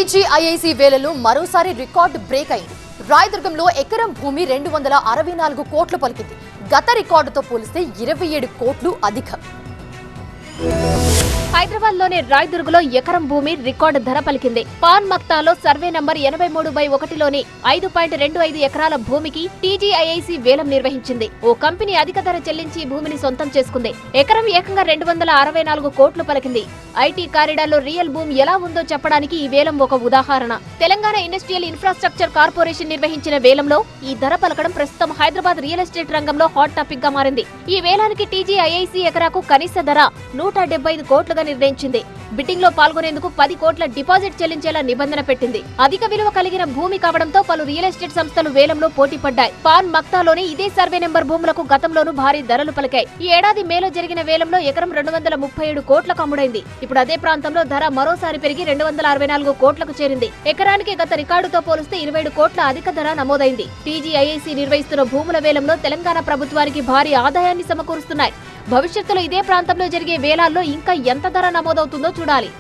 TGIIC వేలలో మరోసారి record break అయింది. రాయదుర్గంలో ఎకరం భూమి 264 కోట్లు పలికింది. గత రికార్డుతో పోలిస్తే 27 కోట్లు అధికం. హైదరాబాద్ లోని రాయదుర్గలో ఎకరం భూమి రికార్డు ధర పలికింది. పాన్ మక్తాలో సర్వే నంబర్ 83/1లోని 5.25 ఎకరాల భూమికి టీజీఐఐసీ వేలం నిర్వహించింది. ఓ కంపెనీ అధిక ధర చెల్లించి భూమిని సొంతం చేసుకుంది. ఎకరం ఏకంగా 264 కోట్లు పలికింది. ఐటీ కారిడార్లో రియల్ భూమి ఎలా ఉందో చెప్పడానికి ఈ వేలం ఒక ఉదాహరణ. తెలంగాణ ఇండస్ట్రియల్ ఇన్ఫ్రాస్ట్రక్చర్ కార్పొరేషన్ నిర్వహించిన వేలంలో ఈ ధర పలకడం ప్రస్తుతం హైదరాబాద్ రియల్ ఎస్టేట్ రంగంలో హాట్ టాపిక్ గా మారింది. ఈ వేలానికి టీజీఐఐసీ ఎకరాకు కనీస ధర 175 కోట్లుగా నిర్ణయించింది. బిడ్డింగ్ లో పాల్గొనేందుకు 10 కోట్ల డిపాజిట్ చెల్లించేలా నిబంధన పెట్టింది. అధిక విలువ కలిగిన భూమి కావడంతో పలు రియల్ ఎస్టేట్ సంస్థలు వేలంలో పోటీ పడ్డాయి. పాన్ మక్తాలోని ఇదే సర్వే నెంబర్ భూములకు గతంలోనూ భారీ ధరలు పలికాయి. ఈ ఏడాది మేలో జరిగిన వేలంలో ఎకరం 237 కోట్లకు అమ్ముడైంది. ఇప్పుడు అదే ప్రాంతంలో ధర మరోసారి పెరిగి 264 కోట్లకు చేరింది. ఎకరానికి గత రికార్డుతో పోలిస్తే 27 కోట్ల అధిక ధర నమోదైంది. టీజీఐఐసీ నిర్వహిస్తున్న భూముల వేలంలో తెలంగాణ ప్రభుత్వానికి భారీ ఆదాయాన్ని సమకూరుస్తున్నాయి. భవిష్యత్తులో ఇదే ప్రాంతంలో జరిగే వేలాల్లో ఇంకా ఎంత ధర నమోదవుతుందో చూడాలి.